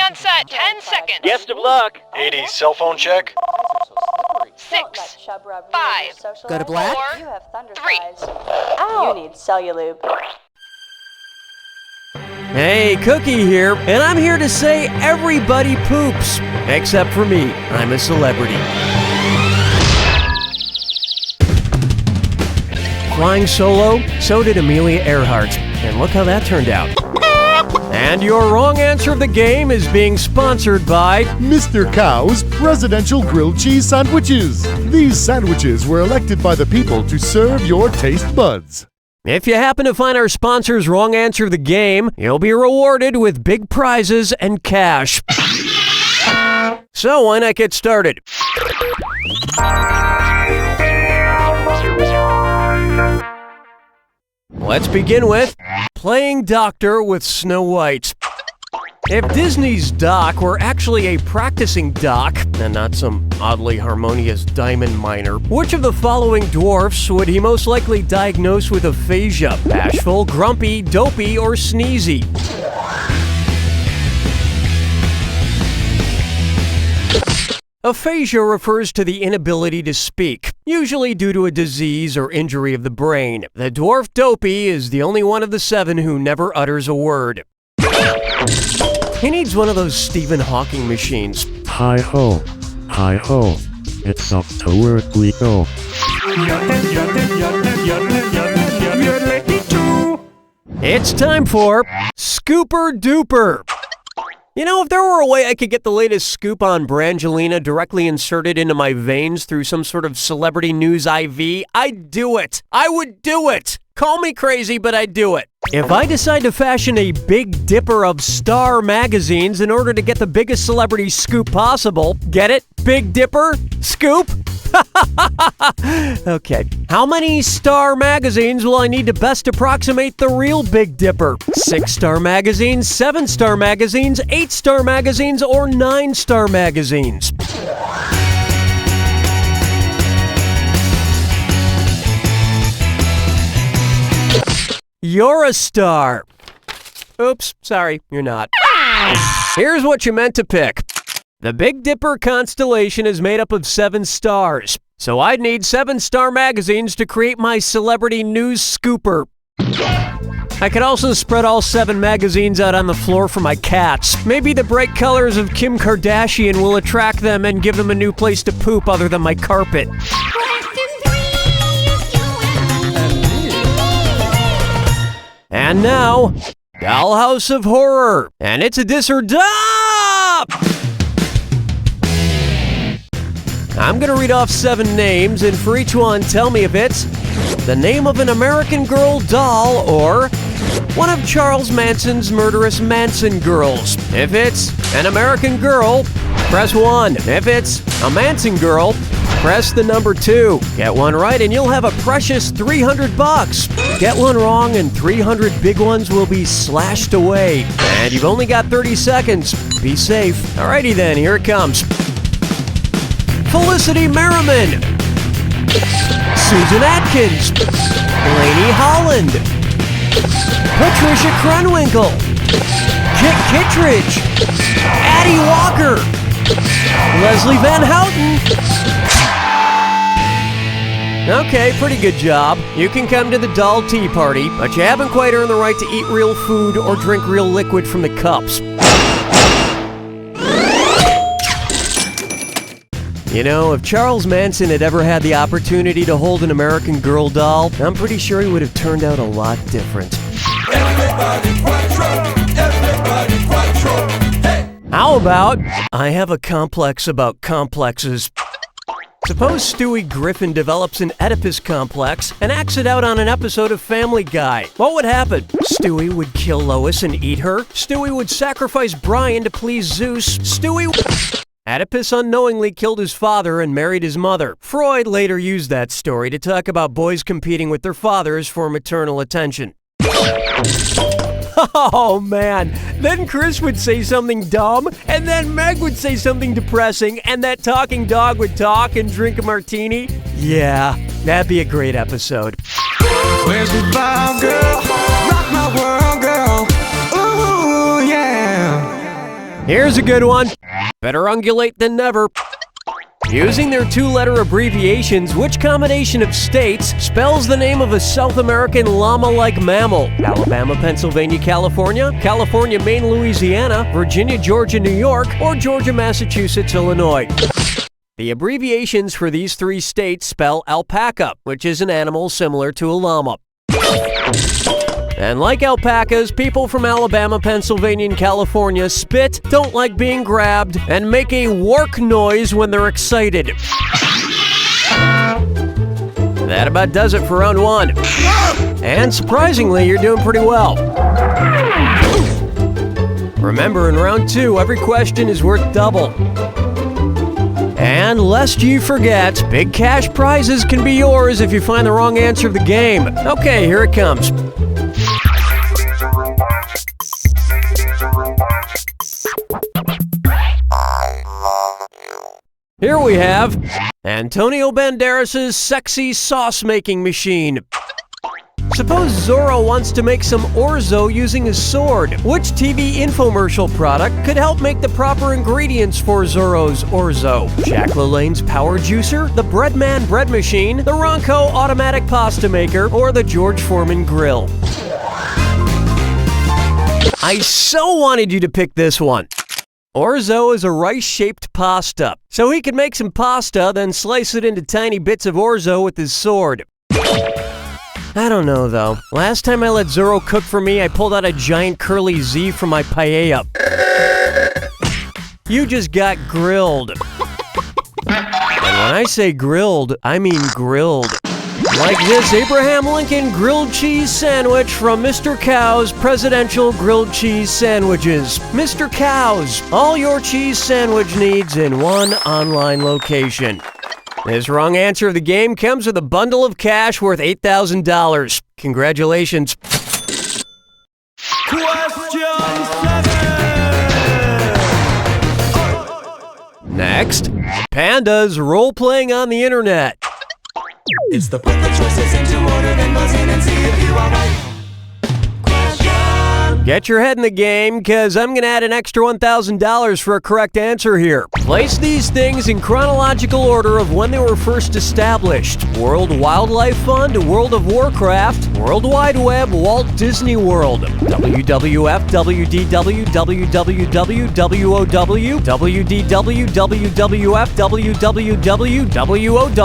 on set. 10 seconds. Best of luck. 80, cell phone check. 6, 5, Go to black? 4, 3. You need Cellulube. Hey, Cookie here, and I'm here to say everybody poops. Except for me. I'm a celebrity. Flying solo, so did Amelia Earhart. And look how that turned out. And your wrong answer of the game is being sponsored by Mr. Cow's Presidential Grilled Cheese Sandwiches. These sandwiches were elected by the people to serve your taste buds. If you happen to find our sponsor's wrong answer of the game, you'll be rewarded with big prizes and cash. So why not get started? Let's begin with playing doctor with Snow White. If Disney's Doc were actually a practicing doc, and not some oddly harmonious diamond miner, which of the following dwarfs would he most likely diagnose with aphasia? Bashful, grumpy, dopey, or sneezy? Aphasia refers to the inability to speak, usually due to a disease or injury of the brain. The dwarf Dopey is the only one of the 7 who never utters a word. He needs one of those Stephen Hawking machines. Hi-ho, hi-ho, it's up to work we go. It's time for Scooper Duper. You know, if there were a way I could get the latest scoop on Brangelina directly inserted into my veins through some sort of celebrity news IV, I'd do it. I would do it. Call me crazy, but I'd do it. If I decide to fashion a Big Dipper of Star magazines in order to get the biggest celebrity scoop possible, get it? Big Dipper? Scoop? Okay. How many Star magazines will I need to best approximate the real Big Dipper? 6-star magazines, 7-star magazines, 8-star magazines, or 9-star magazines? You're a star. Oops, sorry, you're not. Here's what you meant to pick. The Big Dipper constellation is made up of 7 stars, so I'd need 7-star magazines to create my celebrity news scooper. I could also spread all 7 magazines out on the floor for my cats. Maybe the bright colors of Kim Kardashian will attract them and give them a new place to poop other than my carpet. And now, Dollhouse of Horror, and it's a dis or dup! I'm gonna read off 7 names, and for each one, tell me if it's the name of an American Girl doll or one of Charles Manson's murderous Manson girls. If it's an American Girl, press 1. If it's a Manson girl, press the number 2. Get one right and you'll have a precious $300. Get one wrong and 300 big ones will be slashed away. And you've only got 30 seconds. Be safe. Alrighty then, here it comes. Felicity Merriman, Susan Atkins, Blaney Holland, Patricia Krenwinkel, Kit Kittredge, Addie Walker, Leslie Van Houten. Okay, pretty good job. You can come to the doll tea party, but you haven't quite earned the right to eat real food or drink real liquid from the cups. You know, if Charles Manson had ever had the opportunity to hold an American Girl doll, I'm pretty sure he would have turned out a lot different. How about, I have a complex about complexes. Suppose Stewie Griffin develops an Oedipus complex and acts it out on an episode of Family Guy. What would happen? Stewie would kill Lois and eat her. Stewie would sacrifice Brian to please Zeus. Oedipus unknowingly killed his father and married his mother. Freud later used that story to talk about boys competing with their fathers for maternal attention. Oh man, then Chris would say something dumb, and then Meg would say something depressing, and that talking dog would talk and drink a martini. Yeah, that'd be a great episode. Where's the vibe, girl? Rock my world, girl. Ooh, yeah. Here's a good one. Better ungulate than never. Using their two-letter abbreviations, which combination of states spells the name of a South American llama-like mammal? Alabama, Pennsylvania, California, California, Maine, Louisiana, Virginia, Georgia, New York, or Georgia, Massachusetts, Illinois? The abbreviations for these three states spell alpaca, which is an animal similar to a llama. And like alpacas, people from Alabama, Pennsylvania, and California spit, don't like being grabbed, and make a work noise when they're excited. That about does it for round one. And surprisingly, you're doing pretty well. Remember, in round two, every question is worth double. And lest you forget, big cash prizes can be yours if you find the wrong answer of the game. Okay, here it comes. Here we have Antonio Banderas' sexy sauce-making machine. Suppose Zorro wants to make some orzo using his sword. Which TV infomercial product could help make the proper ingredients for Zorro's orzo? Jack LaLanne's Power Juicer, the Breadman bread machine, the Ronco automatic pasta maker, or the George Foreman grill? I so wanted you to pick this one. Orzo is a rice-shaped pasta. So he could make some pasta, then slice it into tiny bits of orzo with his sword. I don't know, though. Last time I let Zorro cook for me, I pulled out a giant curly Z from my paella. You just got grilled. And when I say grilled, I mean grilled. Like this Abraham Lincoln grilled cheese sandwich from Mr. Cow's Presidential Grilled Cheese Sandwiches. Mr. Cow's, all your cheese sandwich needs in one online location. This wrong answer of the game comes with a bundle of cash worth $8,000. Congratulations. Next, pandas role-playing on the internet. It's the put the choices into order, then buzz in and see if you are right. Question. Get your head in the game, because I'm going to add an extra $1,000 for a correct answer here. Place these things in chronological order of when they were first established. World Wildlife Fund, World of Warcraft, World Wide Web, Walt Disney World, WWF, WDW, WWW, WOW, WDW, WWF, WWW, WOW,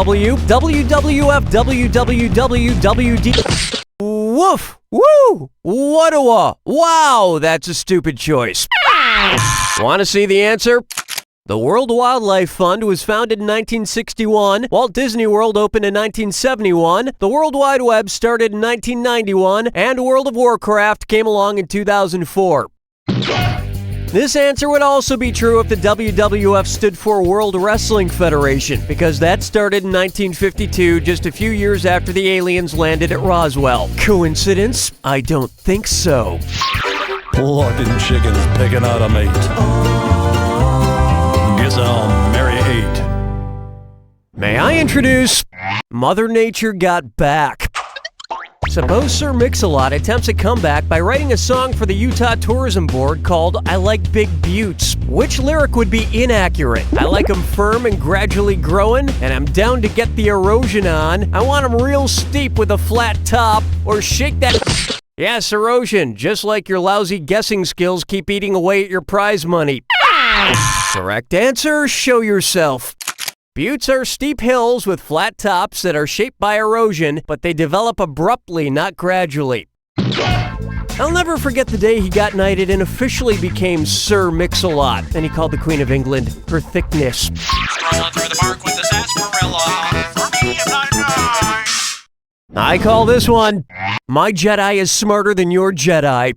WWF, WWW, WD... Woof! Woo! What-a-wa! Wow, that's a stupid choice. Want to see the answer? The World Wildlife Fund was founded in 1961, Walt Disney World opened in 1971, the World Wide Web started in 1991, and World of Warcraft came along in 2004. This answer would also be true if the WWF stood for World Wrestling Federation, because that started in 1952, just a few years after the aliens landed at Roswell. Coincidence? I don't think so. Plucking chickens, picking out a mate. Guess I'll marry 8. May I introduce Mother Nature Got Back. Suppose Sir Mix-a-Lot attempts a comeback by writing a song for the Utah Tourism Board called I Like Big Buttes. Which lyric would be inaccurate? I like 'em firm and gradually growing, and I'm down to get the erosion on. I want 'em real steep with a flat top, or shake that... Yes, erosion, just like your lousy guessing skills keep eating away at your prize money. Correct answer, show yourself. Buttes are steep hills with flat tops that are shaped by erosion, but they develop abruptly, not gradually. I'll never forget the day he got knighted and officially became Sir Mix-a-Lot. Then he called the Queen of England her thickness. Scrolling through the mark with the sarsaparilla. For me, I'm not right. I call this one, My Jedi is Smarter Than Your Jedi.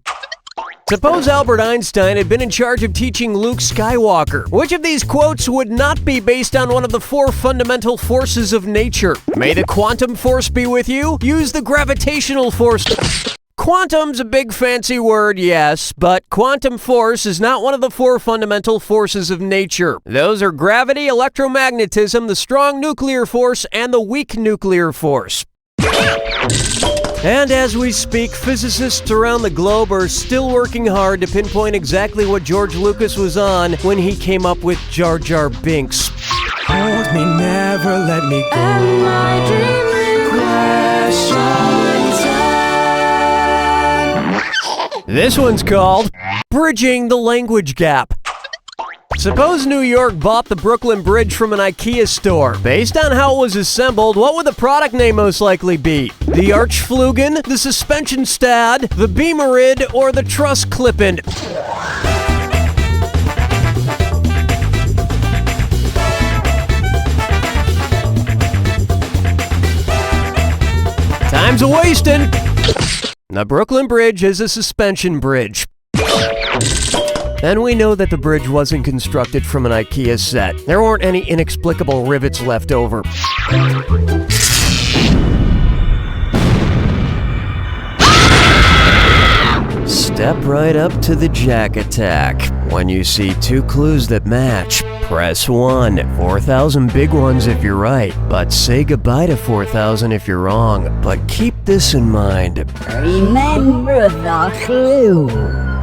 Suppose Albert Einstein had been in charge of teaching Luke Skywalker. Which of these quotes would not be based on one of the 4 fundamental forces of nature? May the quantum force be with you? Use the gravitational force. Quantum's a big fancy word, yes, but quantum force is not one of the 4 fundamental forces of nature. Those are gravity, electromagnetism, the strong nuclear force, and the weak nuclear force. And as we speak, physicists around the globe are still working hard to pinpoint exactly what George Lucas was on when he came up with Jar Jar Binks. Hold me, never let me go. This one's called Bridging the Language Gap. Suppose New York bought the Brooklyn Bridge from an IKEA store. Based on how it was assembled, what would the product name most likely be? The Archflugen, the Suspension Stad, the Beamerid, or the Truss Clippin'? Time's a-wastin'. The Brooklyn Bridge is a suspension bridge. And we know that the bridge wasn't constructed from an IKEA set. There weren't any inexplicable rivets left over. Step right up to the Jack Attack. When you see two clues that match, press 1. 4,000 big ones if you're right, but say goodbye to 4,000 if you're wrong. But keep this in mind. Remember the clue.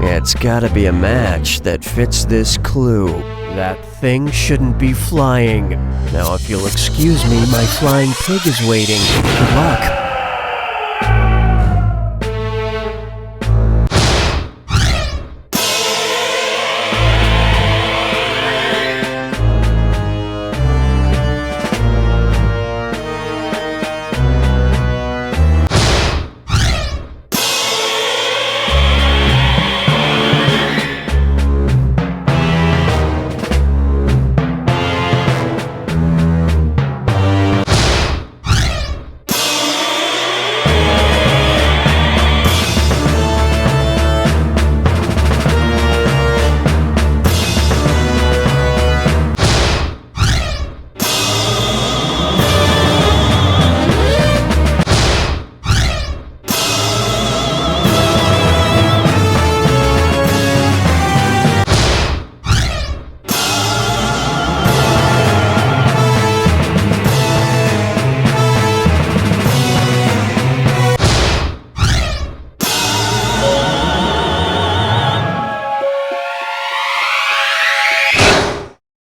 It's gotta be a match that fits this clue. That thing shouldn't be flying. Now, if you'll excuse me, my flying pig is waiting. Good luck.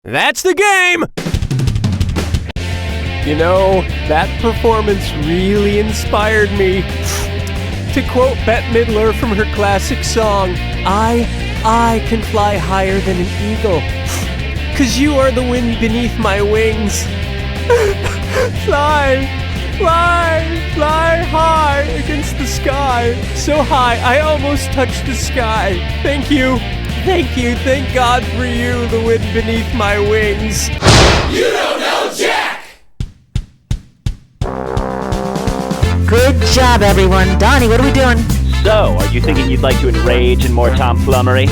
That's the game! You know, that performance really inspired me. To quote Bette Midler from her classic song, I can fly higher than an eagle, 'cause you are the wind beneath my wings. Fly, fly, fly high against the sky. So high, I almost touched the sky. Thank you. Thank you, thank God for you, the wind beneath my wings. You don't know Jack! Good job, everyone. Donnie, what are we doing? So, are you thinking you'd like to enrage in more tomfoolery?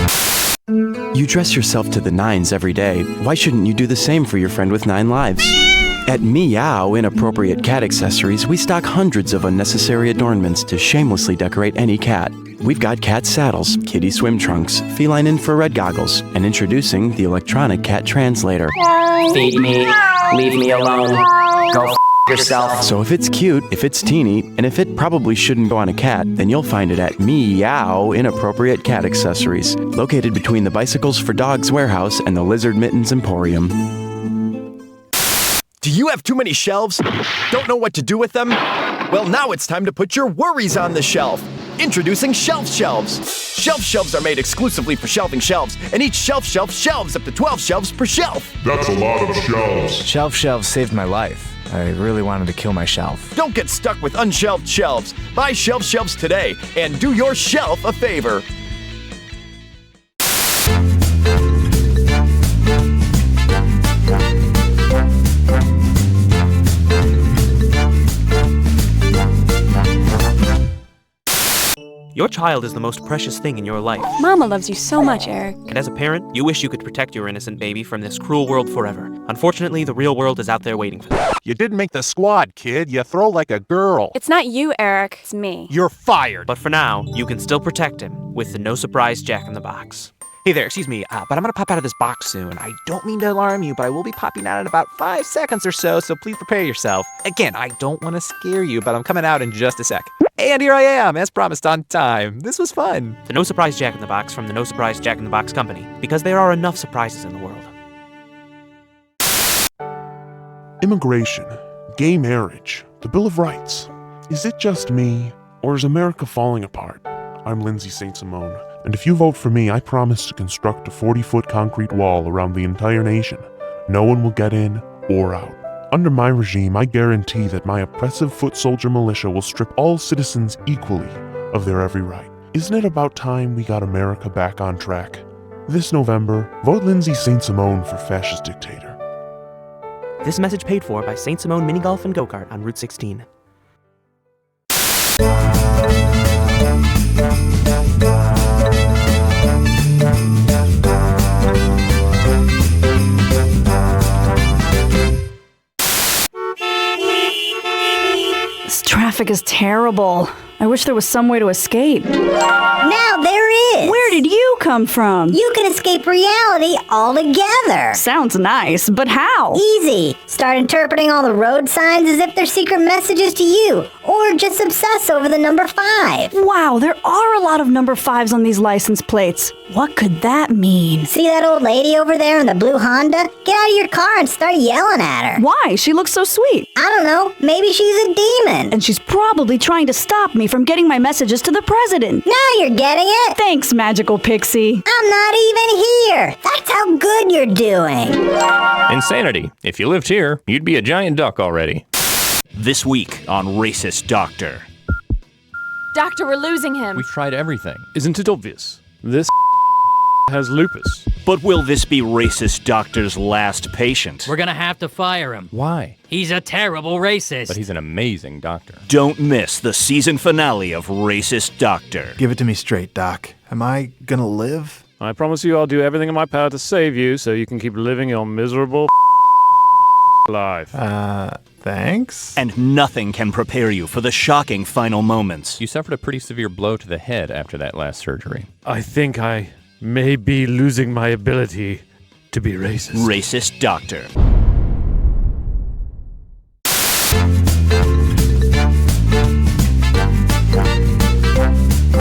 You dress yourself to the nines every day. Why shouldn't you do the same for your friend with 9 lives? At Meow Inappropriate Cat Accessories, we stock hundreds of unnecessary adornments to shamelessly decorate any cat. We've got cat saddles, kitty swim trunks, feline infrared goggles, and introducing the electronic cat translator. Feed me. Leave me alone. Go yourself. So if it's cute, if it's teeny, and if it probably shouldn't go on a cat, then you'll find it at Meow Inappropriate Cat Accessories, located between the Bicycles for Dogs warehouse and the Lizard Mittens Emporium. Do you have too many shelves? Don't know what to do with them? Well, now it's time to put your worries on the shelf. Introducing Shelf Shelves. Shelf Shelves are made exclusively for shelving shelves, and each shelf shelves up to 12 shelves per shelf. That's a lot of shelves. Shelf Shelves saved my life. I really wanted to kill my shelf. Don't get stuck with unshelved shelves. Buy Shelf Shelves today and do your shelf a favor. Your child is the most precious thing in your life. Mama loves you so much, Eric. And as a parent, you wish you could protect your innocent baby from this cruel world forever. Unfortunately, the real world is out there waiting for them. You didn't make the squad, kid. You throw like a girl. It's not you, Eric. It's me. You're fired. But for now, you can still protect him with the No Surprise Jack in the Box. Hey there, excuse me, but I'm gonna pop out of this box soon. I don't mean to alarm you, but I will be popping out in about 5 seconds or so please prepare yourself. Again, I don't want to scare you, but I'm coming out in just a sec. And here I am, as promised, on time. This was fun. The No Surprise Jack in the Box from the No Surprise Jack in the Box Company, because there are enough surprises in the world. Immigration, gay marriage, the Bill of Rights. Is it just me, or is America falling apart? I'm Lindsay St. Simone, and if you vote for me, I promise to construct a 40-foot concrete wall around the entire nation. No one will get in or out. Under my regime, I guarantee that my oppressive foot soldier militia will strip all citizens equally of their every right. Isn't it about time we got America back on track? This November, vote Lindsay St. Simone for fascist dictator. This message paid for by St. Simone Mini Golf and Go-Kart on Route 16. This traffic is terrible. I wish there was some way to escape. Now there is! Where did you come from? You can escape reality altogether. Sounds nice, but how? Easy. Start interpreting all the road signs as if they're secret messages to you, or just obsess over the number 5. Wow, there are a lot of number 5s on these license plates. What could that mean? See that old lady over there in the blue Honda? Get out of your car and start yelling at her. Why? She looks so sweet. I don't know. Maybe she's a demon. And she's probably trying to stop me from getting my messages to the president. Now you're getting it. Thanks, magical pixie. I'm not even here. That's how good you're doing. Insanity. If you lived here, you'd be a giant duck already. This week on Racist Doctor. Doctor, we're losing him. We've tried everything. Isn't it obvious? This has lupus. But will this be Racist Doctor's last patient? We're gonna have to fire him. Why? He's a terrible racist. But he's an amazing doctor. Don't miss the season finale of Racist Doctor. Give it to me straight, Doc. Am I gonna live? I promise you I'll do everything in my power to save you so you can keep living your miserable life. Thanks? And nothing can prepare you for the shocking final moments. You suffered a pretty severe blow to the head after that last surgery. I think I may be losing my ability to be racist. Racist Doctor.